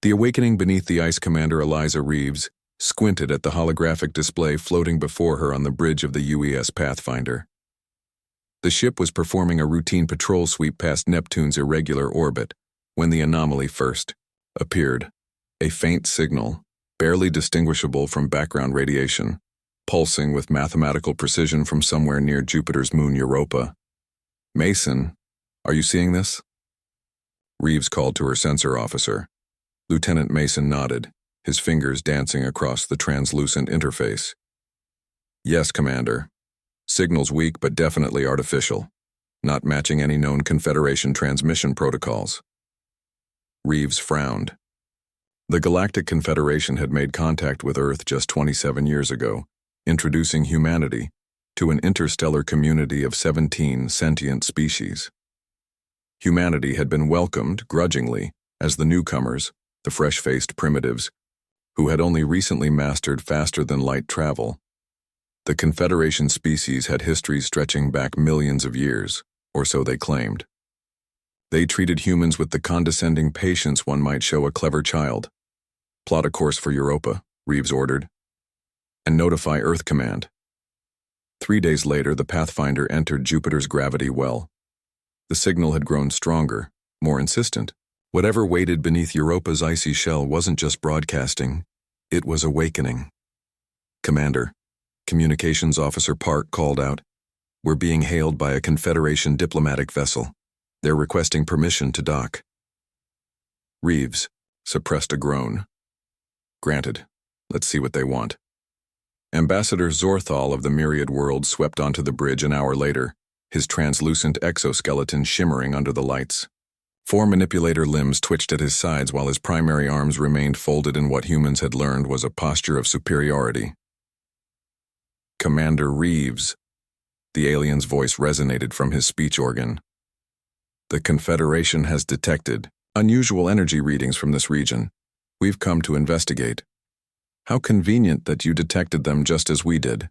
The awakening beneath the ice, Commander Eliza Reeves squinted at the holographic display floating before her on the bridge of the UES Pathfinder. The ship was performing a routine patrol sweep past Neptune's irregular orbit when the anomaly first appeared, a faint signal, barely distinguishable from background radiation, pulsing with mathematical precision from somewhere near Jupiter's moon Europa. "Mason, are you seeing this?" Reeves called to her sensor officer. Lieutenant Mason nodded, his fingers dancing across the translucent interface. "Yes, Commander. Signal's weak but definitely artificial, not matching any known Confederation transmission protocols." Reeves frowned. The Galactic Confederation had made contact with Earth just 27 years ago, introducing humanity to an interstellar community of 17 sentient species. Humanity had been welcomed, grudgingly, as the newcomers, the fresh-faced primitives, who had only recently mastered faster-than-light travel. The Confederation species had histories stretching back millions of years, or so they claimed. They treated humans with the condescending patience one might show a clever child. "Plot a course for Europa," Reeves ordered, "and notify Earth Command." 3 days later, the Pathfinder entered Jupiter's gravity well. The signal had grown stronger, more insistent. Whatever waited beneath Europa's icy shell wasn't just broadcasting, it was awakening. "Commander," Communications Officer Park called out, "we're being hailed by a Confederation diplomatic vessel. They're requesting permission to dock." Reeves suppressed a groan. "Granted. Let's see what they want." Ambassador Zorthal of the Myriad Worlds swept onto the bridge an hour later, his translucent exoskeleton shimmering under the lights. 4 manipulator limbs twitched at his sides while his primary arms remained folded in what humans had learned was a posture of superiority. "Commander Reeves," the alien's voice resonated from his speech organ. "The Confederation has detected unusual energy readings from this region. We've come to investigate." "How convenient that you detected them just as we did,"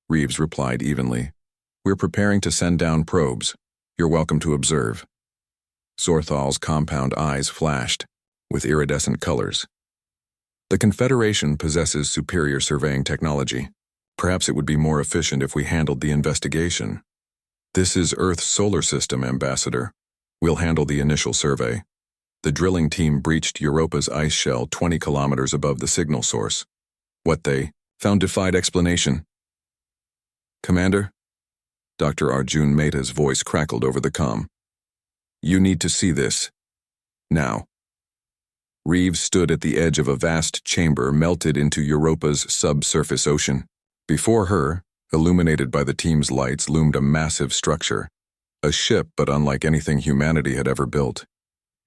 Reeves replied evenly. "We're preparing to send down probes. You're welcome to observe." Zorthal's compound eyes flashed, with iridescent colors. "The Confederation possesses superior surveying technology. Perhaps it would be more efficient if we handled the investigation." "This is Earth's solar system, Ambassador. We'll handle the initial survey." The drilling team breached Europa's ice shell 20 kilometers above the signal source. What they found defied explanation. "Commander?" Dr. Arjun Mehta's voice crackled over the comm. "You need to see this. Now." Reeves stood at the edge of a vast chamber melted into Europa's subsurface ocean. Before her, illuminated by the team's lights, loomed a massive structure. A ship, but unlike anything humanity had ever built.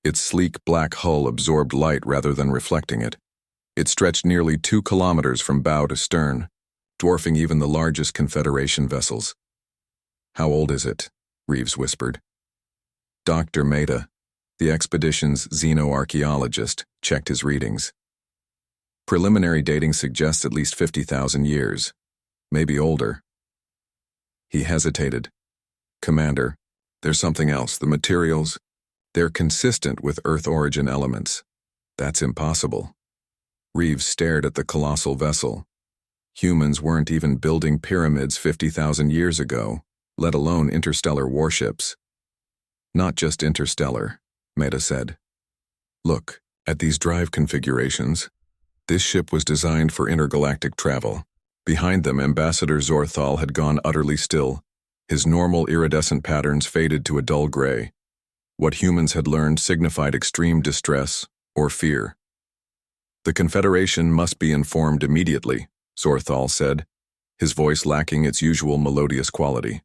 Its sleek black hull absorbed light rather than reflecting it. It stretched nearly 2 kilometers from bow to stern, dwarfing even the largest Confederation vessels. "How old is it?" Reeves whispered. Dr. Mehta, the expedition's xenoarchaeologist, checked his readings. "Preliminary dating suggests at least 50,000 years, maybe older." He hesitated. "Commander, there's something else. The materials, they're consistent with Earth origin elements. That's impossible." Reeves stared at the colossal vessel. Humans weren't even building pyramids 50,000 years ago, let alone interstellar warships. "Not just interstellar," Mehta said. "Look at these drive configurations. This ship was designed for intergalactic travel." Behind them, Ambassador Zorthal had gone utterly still. His normal iridescent patterns faded to a dull gray. What humans had learned signified extreme distress or fear. "The Confederation must be informed immediately," Zorthal said, his voice lacking its usual melodious quality.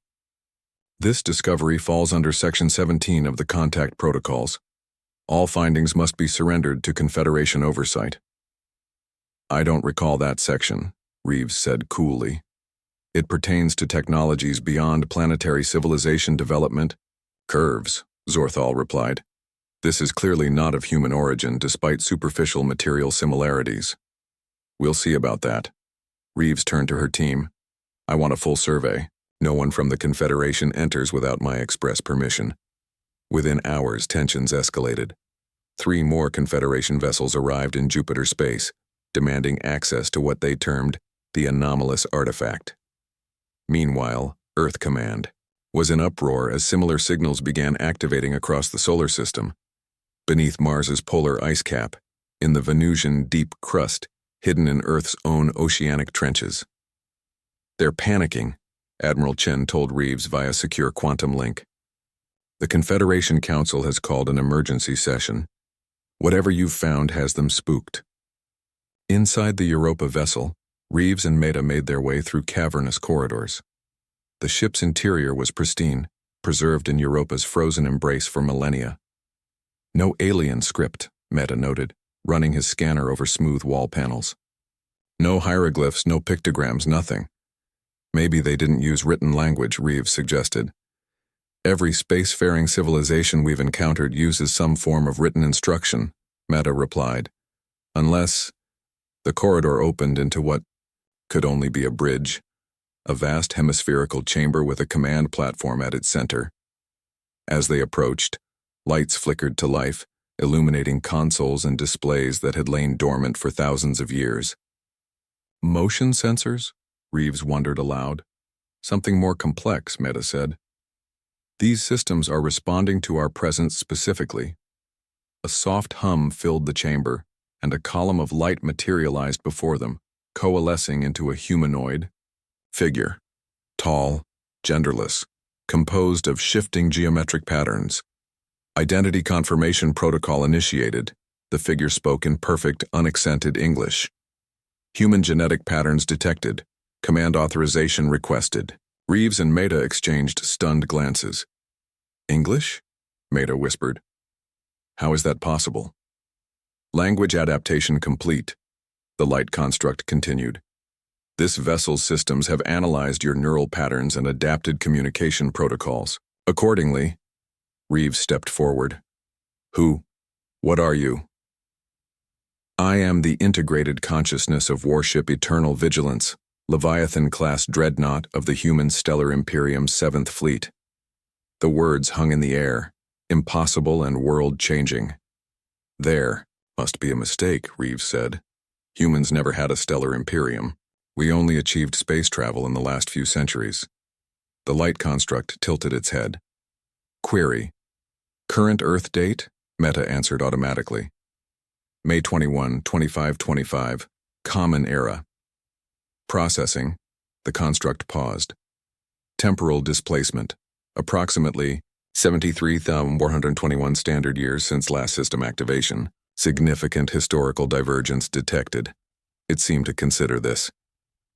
"This discovery falls under Section 17 of the Contact Protocols. All findings must be surrendered to Confederation oversight." "I don't recall that section," Reeves said coolly. "It pertains to technologies beyond planetary civilization development." "Curves," Zorthal replied. "This is clearly not of human origin, despite superficial material similarities." "We'll see about that." Reeves turned to her team. "I want a full survey. No one from the Confederation enters without my express permission." Within hours, tensions escalated. 3 more Confederation vessels arrived in Jupiter space, demanding access to what they termed the anomalous artifact. Meanwhile, Earth Command was in uproar as similar signals began activating across the solar system. Beneath Mars's polar ice cap, in the Venusian deep crust, hidden in Earth's own oceanic trenches. "They're panicking," Admiral Chen told Reeves via secure quantum link. "The Confederation Council has called an emergency session. Whatever you've found has them spooked." Inside the Europa vessel, Reeves and Meta made their way through cavernous corridors. The ship's interior was pristine, preserved in Europa's frozen embrace for millennia. "No alien script," Meta noted, running his scanner over smooth wall panels. "No hieroglyphs, no pictograms, nothing." "Maybe they didn't use written language," Reeves suggested. "Every spacefaring civilization we've encountered uses some form of written instruction," Meta replied. "Unless—" The corridor opened into what could only be a bridge, a vast hemispherical chamber with a command platform at its center. As they approached, lights flickered to life, illuminating consoles and displays that had lain dormant for thousands of years. "Motion sensors?" Reeves wondered aloud. "Something more complex," Meta said. "These systems are responding to our presence specifically." A soft hum filled the chamber, and a column of light materialized before them, coalescing into a humanoid figure. Tall, genderless, composed of shifting geometric patterns. Identity confirmation protocol initiated. The figure spoke in perfect, unaccented English. Human genetic patterns detected. Command authorization requested. Reeves and Meta exchanged stunned glances. "English?" Meta whispered. "How is that possible?" "Language adaptation complete," the light construct continued. "This vessel's systems have analyzed your neural patterns and adapted communication protocols. Accordingly," Reeves stepped forward. "Who? What are you?" "I am the integrated consciousness of Warship Eternal Vigilance, Leviathan-class dreadnought of the human Stellar Imperium's 7th Fleet." The words hung in the air, impossible and world-changing. "There must be a mistake," Reeves said. "Humans never had a Stellar Imperium. We only achieved space travel in the last few centuries." The light construct tilted its head. "Query. Current Earth date?" Meta answered automatically. "May 21, 2525, Common Era." "Processing." The construct paused. "Temporal displacement. Approximately 73,421 standard years since last system activation. Significant historical divergence detected." It seemed to consider this.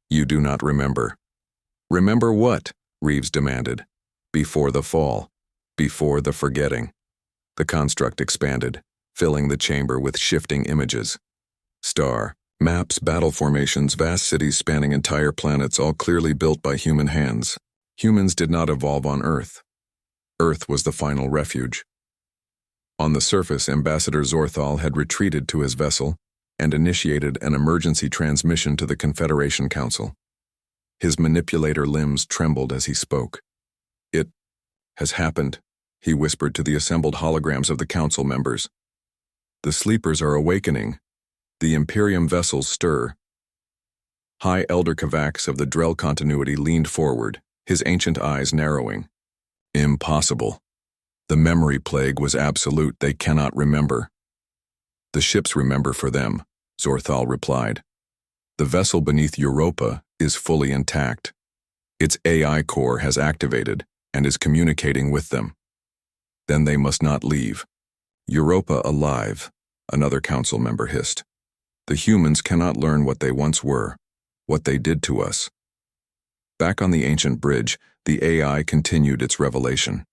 "You do not remember." "Remember what?" Reeves demanded. "Before the fall. Before the forgetting." The construct expanded, filling the chamber with shifting images. Star, maps, battle formations, vast cities spanning entire planets, all clearly built by human hands. Humans did not evolve on Earth. Earth was the final refuge. On the surface, Ambassador Zorthal had retreated to his vessel and initiated an emergency transmission to the Confederation Council. His manipulator limbs trembled as he spoke. "It has happened," he whispered to the assembled holograms of the council members. "The sleepers are awakening. The Imperium vessels stir." High Elder Kavax of the Drell continuity leaned forward, his ancient eyes narrowing. "Impossible. The memory plague was absolute. They cannot remember." "The ships remember for them," Zorthal replied. "The vessel beneath Europa is fully intact. Its AI core has activated and is communicating with them. Then they must not leave." "Europa alive," another council member hissed. "The humans cannot learn what they once were, what they did to us." Back on the ancient bridge, the AI continued its revelation.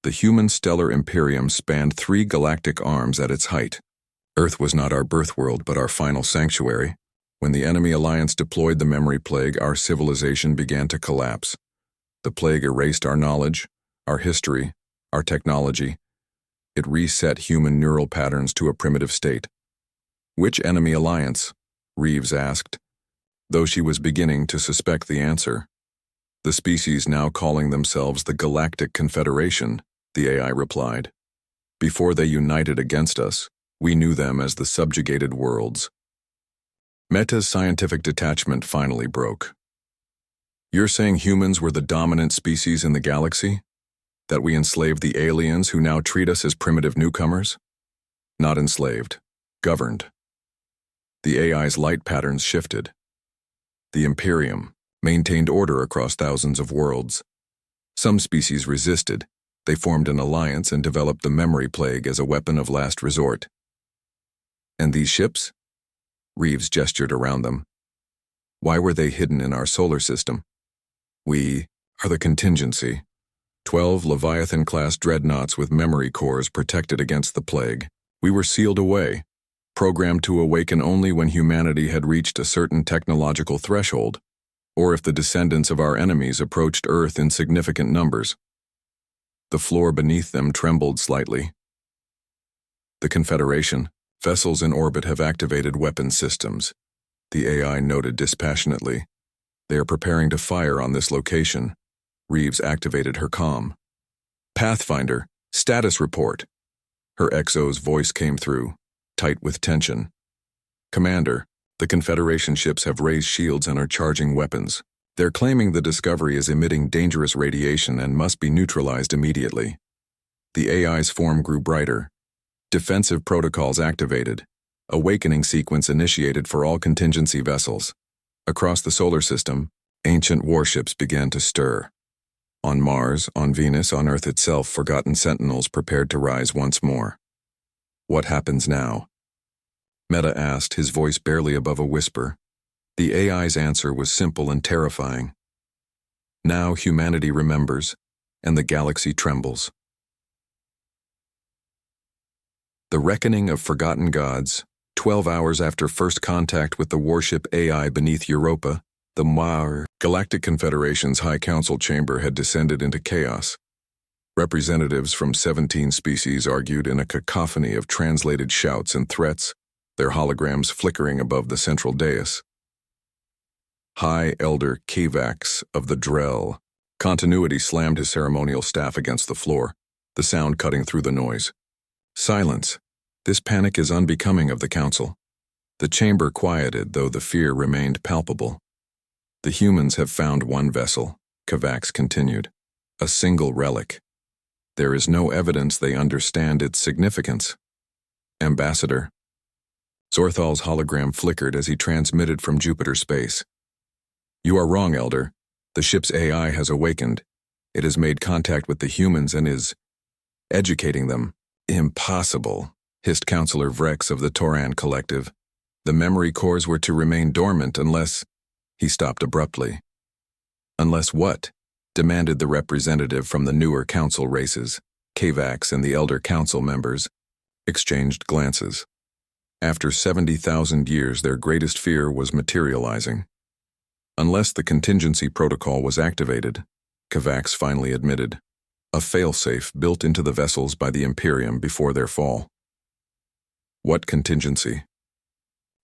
The human Stellar Imperium spanned 3 galactic arms at its height. Earth was not our birth world, but our final sanctuary. When the enemy alliance deployed the memory plague, our civilization began to collapse. The plague erased our knowledge, our history, our technology. It reset human neural patterns to a primitive state. "Which enemy alliance?" Reeves asked, though she was beginning to suspect the answer. "The species now calling themselves the Galactic Confederation," the AI replied. "Before they united against us, We knew them as the subjugated worlds. Meta's scientific detachment finally broke. You're saying humans were the dominant species in the galaxy? That we enslaved the aliens who now treat us as primitive newcomers? Not enslaved, governed. The AI's light patterns shifted. The Imperium maintained order across thousands of worlds. Some species resisted. They formed an alliance and developed the memory plague as a weapon of last resort. And these ships? Reeves gestured around them. Why were they hidden in our solar system? We are the contingency. 12 Leviathan-class dreadnoughts with memory cores protected against the plague. We were sealed away, programmed to awaken only when humanity had reached a certain technological threshold, or if the descendants of our enemies approached Earth in significant numbers. The floor beneath them trembled slightly. The Confederation, vessels in orbit have activated weapon systems. The AI noted dispassionately. They are preparing to fire on this location. Reeves activated her comm. Pathfinder, status report. Her XO's voice came through, tight with tension. Commander, the Confederation ships have raised shields and are charging weapons. They're claiming the discovery is emitting dangerous radiation and must be neutralized immediately. The AI's form grew brighter. Defensive protocols activated. Awakening sequence initiated for all contingency vessels. Across the solar system, ancient warships began to stir. On Mars, on Venus, on Earth itself, forgotten sentinels prepared to rise once more. What happens now? Meta asked, his voice barely above a whisper. The AI's answer was simple and terrifying. Now humanity remembers, and the galaxy trembles. The Reckoning of Forgotten Gods, 12 hours after first contact with the warship AI beneath Europa, the Galactic Confederation's High Council chamber had descended into chaos. Representatives from 17 species argued in a cacophony of translated shouts and threats, their holograms flickering above the central dais. High Elder Kavax of the Drell. Continuity slammed his ceremonial staff against the floor, the sound cutting through the noise. Silence. This panic is unbecoming of the Council. The chamber quieted, though the fear remained palpable. The humans have found one vessel, Kavax continued. A single relic. There is no evidence they understand its significance. Ambassador. Zorthal's hologram flickered as he transmitted from Jupiter space. You are wrong, Elder. The ship's AI has awakened. It has made contact with the humans and is educating them. Impossible, hissed Counselor Vrex of the Toran Collective. The memory cores were to remain dormant unless... He stopped abruptly. Unless what? Demanded the representative from the newer council races. Kavax and the Elder Council members exchanged glances. After 70,000 years, their greatest fear was materializing. Unless the contingency protocol was activated, Kavax finally admitted. A failsafe built into the vessels by the Imperium before their fall. What contingency?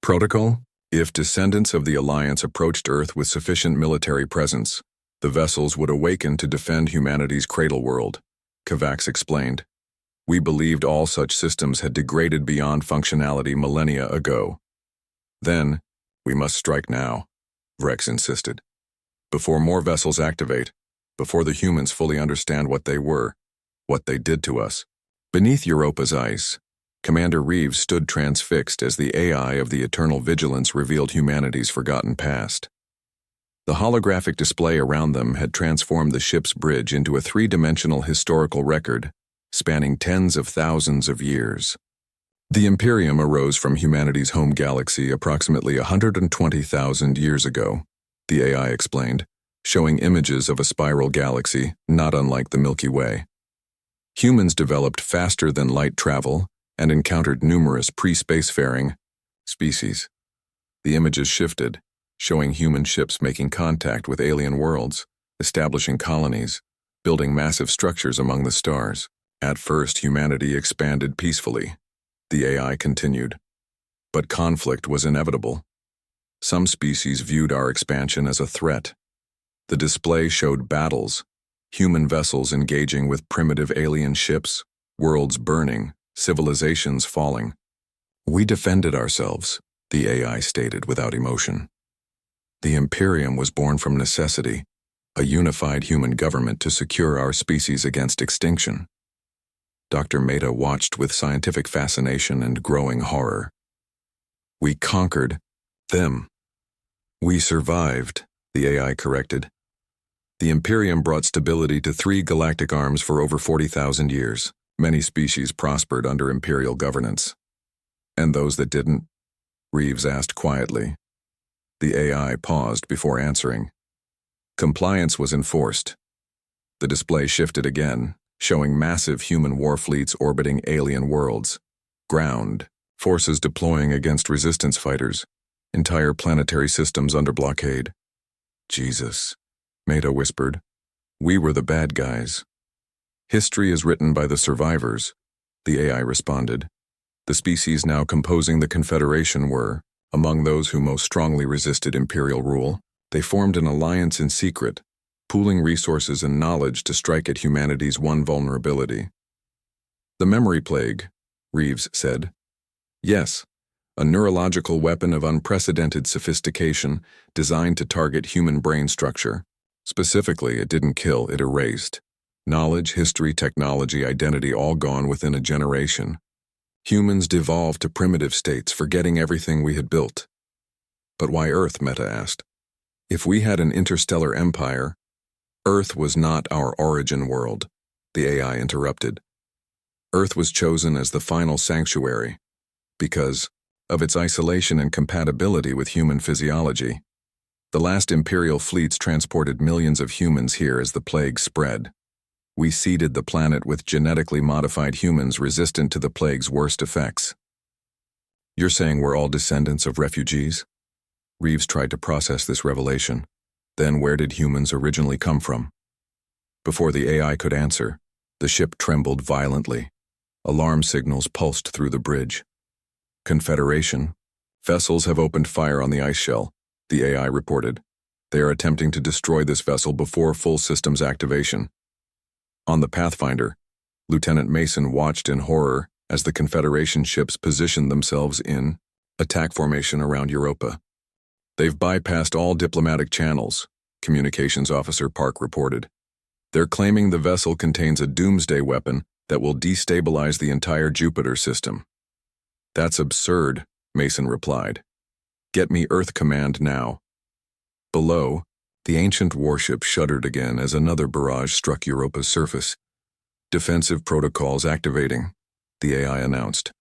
Protocol? If descendants of the Alliance approached Earth with sufficient military presence, the vessels would awaken to defend humanity's cradle world, Kavax explained. We believed all such systems had degraded beyond functionality millennia ago. Then, we must strike now, Vrex insisted. Before more vessels activate, before the humans fully understand what they were, what they did to us. Beneath Europa's ice, Commander Reeves stood transfixed as the AI of the Eternal Vigilance revealed humanity's forgotten past. The holographic display around them had transformed the ship's bridge into a three-dimensional historical record, spanning tens of thousands of years. The Imperium arose from humanity's home galaxy approximately 120,000 years ago, the AI explained, showing images of a spiral galaxy not unlike the Milky Way. Humans developed faster than light travel and encountered numerous pre-spacefaring species. The images shifted, showing human ships making contact with alien worlds, establishing colonies, building massive structures among the stars. At first, humanity expanded peacefully, the AI continued. But conflict was inevitable. Some species viewed our expansion as a threat. The display showed battles, human vessels engaging with primitive alien ships, worlds burning, civilizations falling. We defended ourselves, the AI stated without emotion. The Imperium was born from necessity, a unified human government to secure our species against extinction. Dr. Mehta watched with scientific fascination and growing horror. We conquered them. We survived, the AI corrected. The Imperium brought stability to 3 galactic arms for over 40,000 years. Many species prospered under Imperial governance. And those that didn't? Reeves asked quietly. The AI paused before answering. Compliance was enforced. The display shifted again, showing massive human war fleets orbiting alien worlds. Ground forces deploying against resistance fighters. Entire planetary systems under blockade. Jesus, Mehta whispered. We were the bad guys. History is written by the survivors, the AI responded. The species now composing the Confederation were, among those who most strongly resisted Imperial rule. They formed an alliance in secret, pooling resources and knowledge to strike at humanity's one vulnerability. The memory plague, Reeves said. Yes, a neurological weapon of unprecedented sophistication designed to target human brain structure. Specifically, it didn't kill, it erased. Knowledge, history, technology, identity all gone within a generation. Humans devolved to primitive states, forgetting everything we had built. But why Earth, Mehta asked. If we had an interstellar empire, Earth was not our origin world, the AI interrupted. Earth was chosen as the final sanctuary, because of its isolation and compatibility with human physiology. The last Imperial fleets transported millions of humans here as the plague spread. We seeded the planet with genetically modified humans resistant to the plague's worst effects. You're saying we're all descendants of refugees? Reeves tried to process this revelation. Then where did humans originally come from? Before the AI could answer, the ship trembled violently. Alarm signals pulsed through the bridge. Confederation. Vessels have opened fire on the ice shell, the AI reported. They are attempting to destroy this vessel before full systems activation. On the Pathfinder, Lieutenant Mason watched in horror as the Confederation ships positioned themselves in attack formation around Europa. They've bypassed all diplomatic channels, Communications Officer Park reported. They're claiming the vessel contains a doomsday weapon that will destabilize the entire Jupiter system. That's absurd, Mason replied. Get me Earth Command now. Below, the ancient warship shuddered again as another barrage struck Europa's surface. Defensive protocols activating, the AI announced.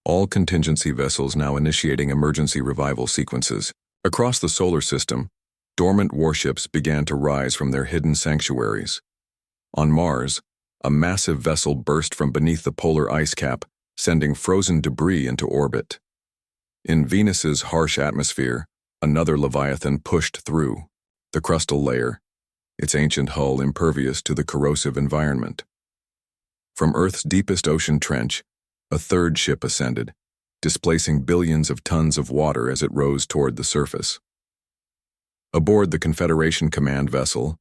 All contingency vessels now initiating emergency revival sequences. Across the solar system, dormant warships began to rise from their hidden sanctuaries. On Mars, a massive vessel burst from beneath the polar ice cap, sending frozen debris into orbit. In Venus's harsh atmosphere, another Leviathan pushed through, the crustal layer, its ancient hull impervious to the corrosive environment. From Earth's deepest ocean trench, a third ship ascended, displacing billions of tons of water as it rose toward the surface. Aboard the Confederation command vessel,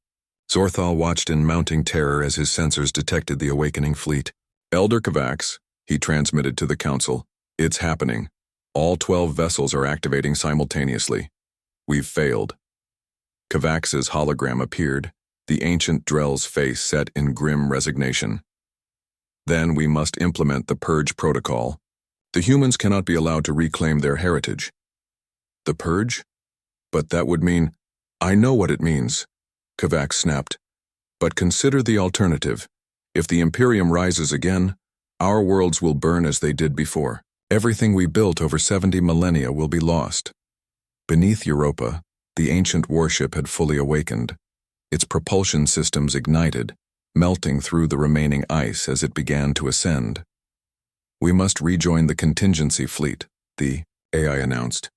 Zorthal watched in mounting terror as his sensors detected the awakening fleet. Elder Kovacs, he transmitted to the Council, it's happening. All 12 vessels are activating simultaneously. We've failed. Kovacs's hologram appeared, the ancient Drell's face set in grim resignation. Then we must implement the Purge Protocol. The humans cannot be allowed to reclaim their heritage. The Purge? But that would mean, I know what it means, Kovacs snapped. But consider the alternative. If the Imperium rises again, our worlds will burn as they did before. Everything we built over 70 millennia will be lost. Beneath Europa, the ancient warship had fully awakened. Its propulsion systems ignited, melting through the remaining ice as it began to ascend. We must rejoin the contingency fleet, the AI announced.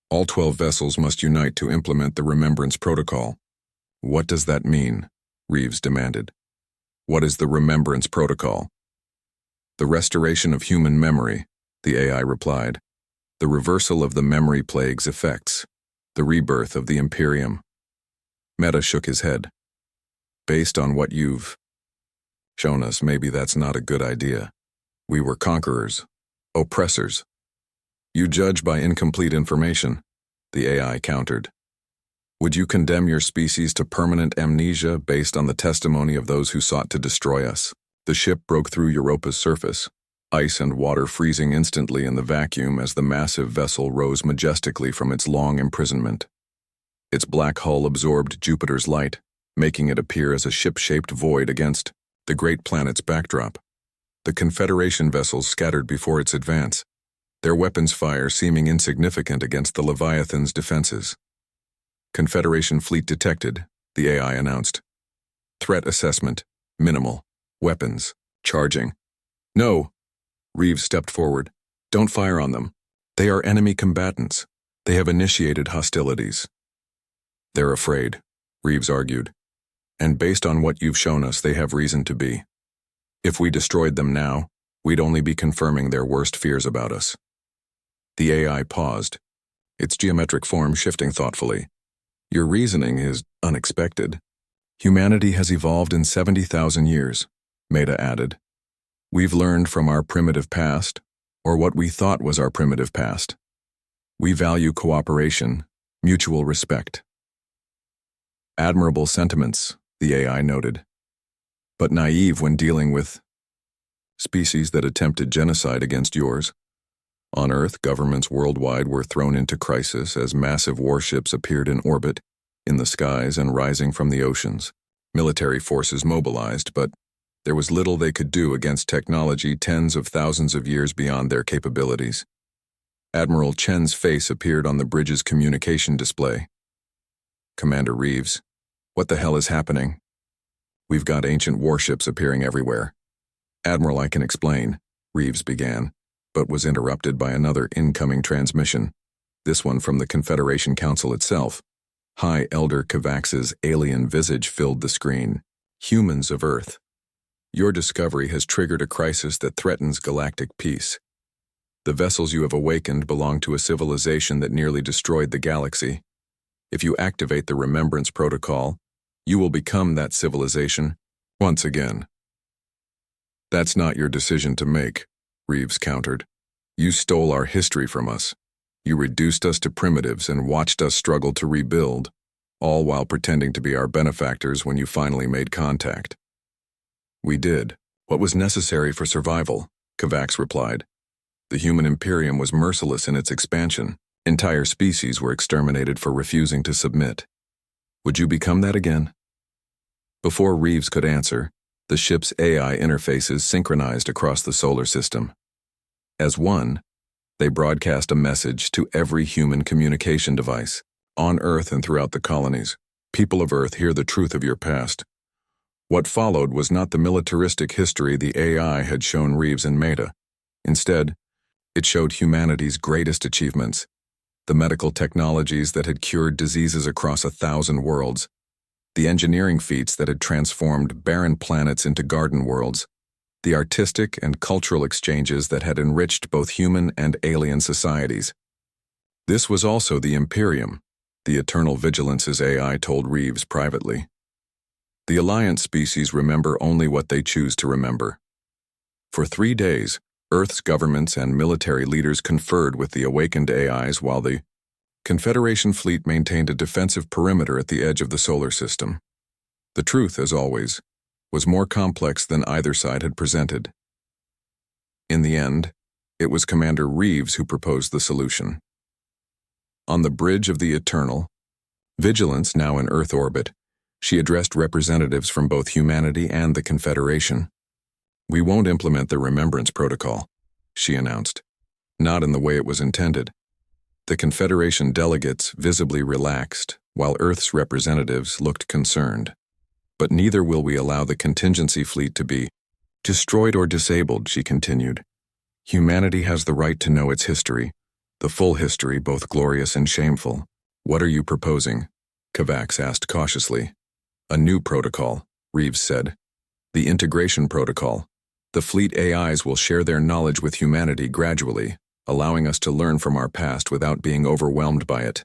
All 12 vessels must unite to implement the Remembrance Protocol. What does that mean? Reeves demanded. What is the Remembrance Protocol? The restoration of human memory, the AI replied. The reversal of the memory plague's effects. The rebirth of the Imperium. Mehta shook his head. Based on what you've shown us, maybe that's not a good idea. We were conquerors, oppressors, You judge by incomplete information, the AI countered. Would you condemn your species to permanent amnesia based on the testimony of those who sought to destroy us? The ship broke through Europa's surface, ice and water freezing instantly in the vacuum as the massive vessel rose majestically from its long imprisonment. Its black hull absorbed Jupiter's light, making it appear as a ship-shaped void against the great planet's backdrop. The Confederation vessels scattered before its advance, their weapons fire seeming insignificant against the Leviathan's defenses. Confederation fleet detected, the AI announced. Threat assessment, minimal. Weapons, charging. No. Reeves stepped forward. Don't fire on them. They are enemy combatants. They have initiated hostilities. They're afraid, Reeves argued. And based on what you've shown us, they have reason to be. If we destroyed them now, we'd only be confirming their worst fears about us. The AI paused, its geometric form shifting thoughtfully. Your reasoning is unexpected. Humanity has evolved in 70,000 years, Meta added. We've learned from our primitive past, or what we thought was our primitive past. We value cooperation, mutual respect. Admirable sentiments, the AI noted, but naive when dealing with species that attempted genocide against yours. On Earth, governments worldwide were thrown into crisis as massive warships appeared in orbit, in the skies and rising from the oceans. Military forces mobilized, but there was little they could do against technology tens of thousands of years beyond their capabilities. Admiral Chen's face appeared on the bridge's communication display. Commander Reeves, what the hell is happening? We've got ancient warships appearing everywhere. Admiral, I can explain, Reeves began, but was interrupted by another incoming transmission, this one from the Confederation Council itself. High Elder Kavax's alien visage filled the screen. Humans of Earth. Your discovery has triggered a crisis that threatens galactic peace. The vessels you have awakened belong to a civilization that nearly destroyed the galaxy. If you activate the Remembrance Protocol, you will become that civilization once again. That's not your decision to make, Reeves countered. You stole our history from us. You reduced us to primitives and watched us struggle to rebuild, all while pretending to be our benefactors when you finally made contact. We did what was necessary for survival, Kavax replied. The human imperium was merciless in its expansion. Entire species were exterminated for refusing to submit. Would you become that again? Before Reeves could answer, the ship's AI interfaces synchronized across the solar system. As one, they broadcast a message to every human communication device, on Earth and throughout the colonies. People of Earth, hear the truth of your past. What followed was not the militaristic history the AI had shown Reeves and Meta. Instead, it showed humanity's greatest achievements, the medical technologies that had cured diseases across 1,000 worlds, the engineering feats that had transformed barren planets into garden worlds, the artistic and cultural exchanges that had enriched both human and alien societies. This was also the Imperium, the Eternal Vigilance's AI told Reeves privately. The Alliance species remember only what they choose to remember. For 3 days, Earth's governments and military leaders conferred with the awakened AIs while the Confederation fleet maintained a defensive perimeter at the edge of the solar system. The truth, as always, was more complex than either side had presented. In the end, it was Commander Reeves who proposed the solution. On the bridge of the Eternal Vigilance, now in Earth orbit, she addressed representatives from both humanity and the Confederation. We won't implement the Remembrance Protocol, she announced, not in the way it was intended. The Confederation delegates visibly relaxed, while Earth's representatives looked concerned. But neither will we allow the contingency fleet to be destroyed or disabled, she continued. Humanity has the right to know its history, the full history, both glorious and shameful. What are you proposing? Kavax asked cautiously. A new protocol, Reeves said. The Integration Protocol. The fleet AIs will share their knowledge with humanity gradually, allowing us to learn from our past without being overwhelmed by it.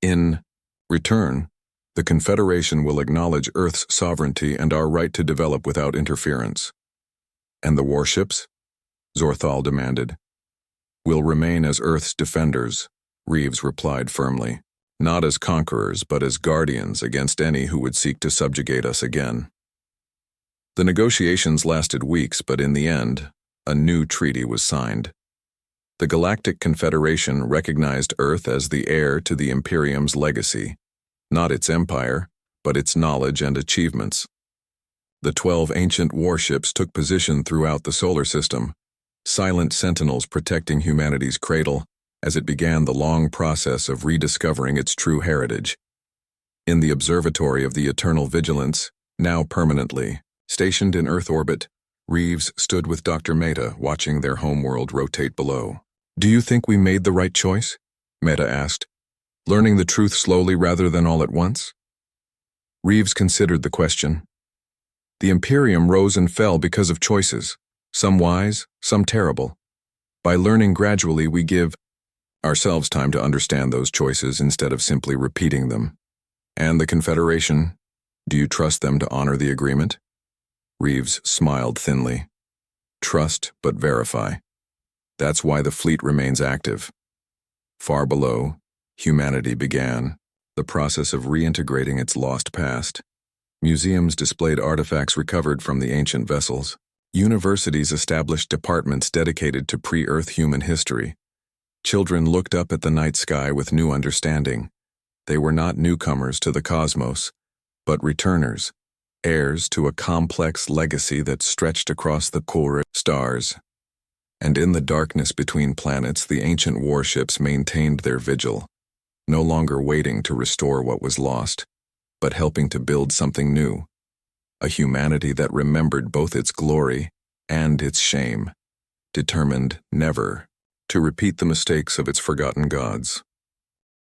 In return, the Confederation will acknowledge Earth's sovereignty and our right to develop without interference. And the warships? Zorthal demanded. We'll remain as Earth's defenders, Reeves replied firmly. Not as conquerors, but as guardians against any who would seek to subjugate us again. The negotiations lasted weeks, but in the end, a new treaty was signed. The Galactic Confederation recognized Earth as the heir to the Imperium's legacy, not its empire, but its knowledge and achievements. The 12 ancient warships took position throughout the solar system, silent sentinels protecting humanity's cradle as it began the long process of rediscovering its true heritage. In the observatory of the Eternal Vigilance, now permanently stationed in Earth orbit, Reeves stood with Dr. Mehta watching their homeworld rotate below. "Do you think we made the right choice?" Mehta asked, learning the truth slowly rather than all at once. Reeves considered the question. The Imperium rose and fell because of choices, some wise, some terrible. By learning gradually, we give ourselves time to understand those choices instead of simply repeating them. And the Confederation, do you trust them to honor the agreement? Reeves smiled thinly. Trust, but verify. That's why the fleet remains active. Far below, humanity began the process of reintegrating its lost past. Museums displayed artifacts recovered from the ancient vessels. Universities established departments dedicated to pre-Earth human history. Children looked up at the night sky with new understanding. They were not newcomers to the cosmos, but returners, heirs to a complex legacy that stretched across the core stars. And in the darkness between planets, the ancient warships maintained their vigil, no longer waiting to restore what was lost, but helping to build something new, a humanity that remembered both its glory and its shame, determined never to repeat the mistakes of its forgotten gods.